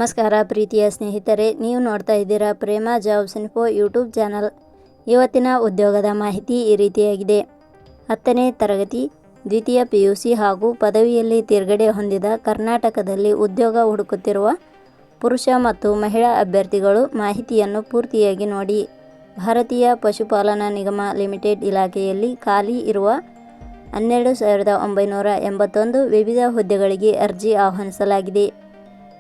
ನಮಸ್ಕಾರ ಪ್ರೀತಿಯ ಸ್ನೇಹಿತರೆ, ನೀವು ನೋಡ್ತಾ ಇದ್ದೀರಾ ಪ್ರೇಮ ಜಾಬ್ಸ್ ಇನ್ಫೋ ಯೂಟ್ಯೂಬ್ ಚಾನಲ್. ಇವತ್ತಿನ ಉದ್ಯೋಗದ ಮಾಹಿತಿ ಈ ರೀತಿಯಾಗಿದೆ. 10ನೇ ತರಗತಿ ದ್ವಿತೀಯ PUC ಹಾಗೂ ಪದವಿಯಲ್ಲಿ ತೇರ್ಗಡೆ ಹೊಂದಿದ ಕರ್ನಾಟಕದಲ್ಲಿ ಉದ್ಯೋಗ ಹುಡುಕುತ್ತಿರುವ ಪುರುಷ ಮತ್ತು ಮಹಿಳಾ ಅಭ್ಯರ್ಥಿಗಳು ಮಾಹಿತಿಯನ್ನು ಪೂರ್ತಿಯಾಗಿ ನೋಡಿ. ಭಾರತೀಯ ಪಶುಪಾಲನಾ ನಿಗಮ ಲಿಮಿಟೆಡ್ ಇಲಾಖೆಯಲ್ಲಿ ಖಾಲಿ ಇರುವ 12,981 ವಿವಿಧ ಹುದ್ದೆಗಳಿಗೆ ಅರ್ಜಿ ಆಹ್ವಾನಿಸಲಾಗಿದೆ.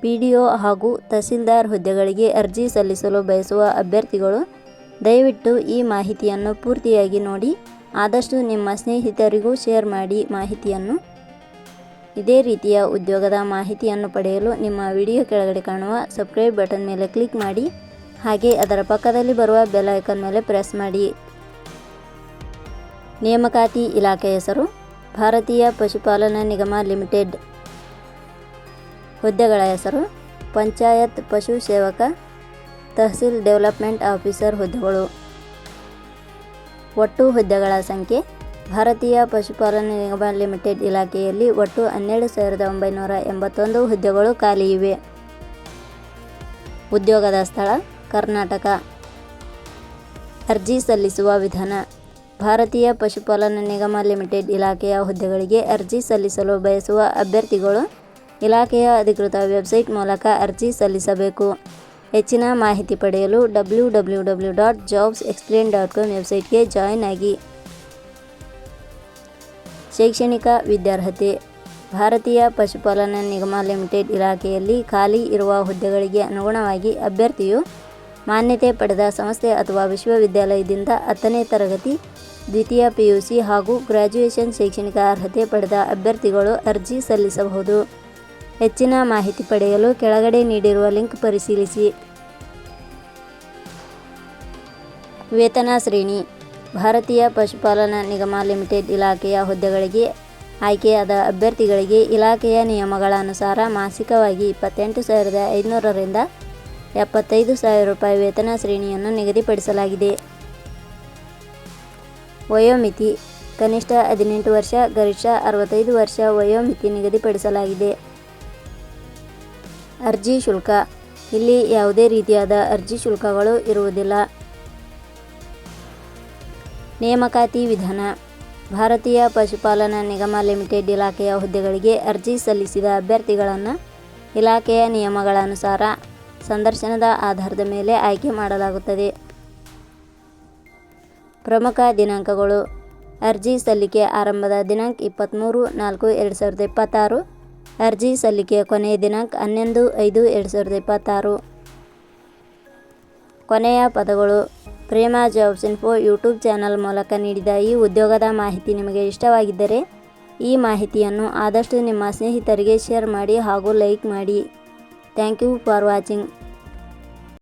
PDO ಹಾಗೂ ತಹಸೀಲ್ದಾರ್ ಹುದ್ದೆಗಳಿಗೆ ಅರ್ಜಿ ಸಲ್ಲಿಸಲು ಬಯಸುವ ಅಭ್ಯರ್ಥಿಗಳು ದಯವಿಟ್ಟು ಈ ಮಾಹಿತಿಯನ್ನು ಪೂರ್ತಿಯಾಗಿ ನೋಡಿ. ಆದಷ್ಟು ನಿಮ್ಮ ಸ್ನೇಹಿತರಿಗೂ ಶೇರ್ ಮಾಡಿ ಮಾಹಿತಿಯನ್ನು. ಇದೇ ರೀತಿಯ ಉದ್ಯೋಗದ ಮಾಹಿತಿಯನ್ನು ಪಡೆಯಲು ನಿಮ್ಮ ವಿಡಿಯೋ ಕೆಳಗಡೆ ಕಾಣುವ ಸಬ್ಸ್ಕ್ರೈಬ್ ಬಟನ್ ಮೇಲೆ ಕ್ಲಿಕ್ ಮಾಡಿ, ಹಾಗೆ ಅದರ ಪಕ್ಕದಲ್ಲಿ ಬರುವ ಬೆಲ್ ಐಕಾನ್ ಮೇಲೆ ಪ್ರೆಸ್ ಮಾಡಿ. ನೇಮಕಾತಿ ಇಲಾಖೆ ಹೆಸರು ಭಾರತೀಯ ಪಶುಪಾಲನಾ ನಿಗಮ ಲಿಮಿಟೆಡ್. ಹುದ್ದೆಗಳ ಹೆಸರು ಪಂಚಾಯತ್ ಪಶು ಸೇವಕ, ತಹಸೀಲ್ ಡೆವಲಪ್ಮೆಂಟ್ ಆಫೀಸರ್ ಹುದ್ದೆಗಳು. ಒಟ್ಟು ಹುದ್ದೆಗಳ ಸಂಖ್ಯೆ ಭಾರತೀಯ ಪಶುಪಾಲನಾ ನಿಗಮ ಲಿಮಿಟೆಡ್ ಇಲಾಖೆಯಲ್ಲಿ ಒಟ್ಟು 12,981 ಹುದ್ದೆಗಳು ಖಾಲಿ ಇವೆ. ಉದ್ಯೋಗದ ಸ್ಥಳ ಕರ್ನಾಟಕ. ಅರ್ಜಿ ಸಲ್ಲಿಸುವ ವಿಧಾನ. ಭಾರತೀಯ ಪಶುಪಾಲನಾ ನಿಗಮ ಲಿಮಿಟೆಡ್ ಇಲಾಖೆಯ ಹುದ್ದೆಗಳಿಗೆ ಅರ್ಜಿ ಸಲ್ಲಿಸಲು ಬಯಸುವ ಅಭ್ಯರ್ಥಿಗಳು ಇಲಾಖೆಯ ಅಧಿಕೃತ ವೆಬ್ಸೈಟ್ ಮೂಲಕ ಅರ್ಜಿ ಸಲ್ಲಿಸಬೇಕು. ಹೆಚ್ಚಿನ ಮಾಹಿತಿ ಪಡೆಯಲು www.jobsexplain.com ವೆಬ್ಸೈಟ್ಗೆ ಜಾಯಿನ್ ಆಗಿ. ಶೈಕ್ಷಣಿಕ ವಿದ್ಯಾರ್ಹತೆ. ಭಾರತೀಯ ಪಶುಪಾಲನಾ ನಿಗಮ ಲಿಮಿಟೆಡ್ ಇಲಾಖೆಯಲ್ಲಿ ಖಾಲಿ ಇರುವ ಹುದ್ದೆಗಳಿಗೆ ಅನುಗುಣವಾಗಿ ಅಭ್ಯರ್ಥಿಯು ಮಾನ್ಯತೆ ಪಡೆದ ಸಂಸ್ಥೆ ಅಥವಾ ವಿಶ್ವವಿದ್ಯಾಲಯದಿಂದ 10ನೇ ತರಗತಿ ದ್ವಿತೀಯ PUC ಹಾಗೂ ಗ್ರ್ಯಾಜುಯೇಷನ್ ಶೈಕ್ಷಣಿಕ ಅರ್ಹತೆ ಪಡೆದ ಅಭ್ಯರ್ಥಿಗಳು ಅರ್ಜಿ ಸಲ್ಲಿಸಬಹುದು. ಹೆಚ್ಚಿನ ಮಾಹಿತಿ ಪಡೆಯಲು ಕೆಳಗಡೆ ನೀಡಿರುವ ಲಿಂಕ್ ಪರಿಶೀಲಿಸಿ. ವೇತನ ಶ್ರೇಣಿ. ಭಾರತೀಯ ಪಶುಪಾಲನಾ ನಿಗಮ ಲಿಮಿಟೆಡ್ ಇಲಾಖೆಯ ಹುದ್ದೆಗಳಿಗೆ ಆಯ್ಕೆಯಾದ ಅಭ್ಯರ್ಥಿಗಳಿಗೆ ಇಲಾಖೆಯ ನಿಯಮಗಳ ಅನುಸಾರ ಮಾಸಿಕವಾಗಿ 28,500 ರಿಂದ 75,000 ರೂಪಾಯಿ ವೇತನ ಶ್ರೇಣಿಯನ್ನು ನಿಗದಿಪಡಿಸಲಾಗಿದೆ. ವಯೋಮಿತಿ ಕನಿಷ್ಠ 18 ವರ್ಷ, ಗರಿಷ್ಠ 65 ವರ್ಷ ವಯೋಮಿತಿ ನಿಗದಿಪಡಿಸಲಾಗಿದೆ. ಅರ್ಜಿ ಶುಲ್ಕ. ಇಲ್ಲಿ ಯಾವುದೇ ರೀತಿಯಾದ ಅರ್ಜಿ ಶುಲ್ಕಗಳು ಇರುವುದಿಲ್ಲ. ನೇಮಕಾತಿ ವಿಧಾನ. ಭಾರತೀಯ ಪಶುಪಾಲನಾ ನಿಗಮ ಲಿಮಿಟೆಡ್ ಇಲಾಖೆಯ ಹುದ್ದೆಗಳಿಗೆ ಅರ್ಜಿ ಸಲ್ಲಿಸಿದ ಅಭ್ಯರ್ಥಿಗಳನ್ನು ಇಲಾಖೆಯ ನಿಯಮಗಳ ಅನುಸಾರ ಸಂದರ್ಶನದ ಆಧಾರದ ಮೇಲೆ ಆಯ್ಕೆ ಮಾಡಲಾಗುತ್ತದೆ. ಪ್ರಮುಖ ದಿನಾಂಕಗಳು. ಅರ್ಜಿ ಸಲ್ಲಿಕೆ ಆರಂಭದ ದಿನಾಂಕ 23/4/2026. ಅರ್ಜಿ ಸಲ್ಲಿಕೆ ಕೊನೆಯ ದಿನಾಂಕ 11/5/2026. ಕೊನೆಯ ಪದಗಳು. ಪ್ರೇಮ ಜಾಬ್ಸ್ ಇನ್ಫೋ ಯೂಟ್ಯೂಬ್ ಚಾನಲ್ ಮೂಲಕ ನೀಡಿದ ಈ ಉದ್ಯೋಗದ ಮಾಹಿತಿ ನಿಮಗೆ ಇಷ್ಟವಾಗಿದ್ದರೆ ಈ ಮಾಹಿತಿಯನ್ನು ಆದಷ್ಟು ನಿಮ್ಮ ಸ್ನೇಹಿತರಿಗೆ ಶೇರ್ ಮಾಡಿ ಹಾಗೂ ಲೈಕ್ ಮಾಡಿ. Thank you for watching.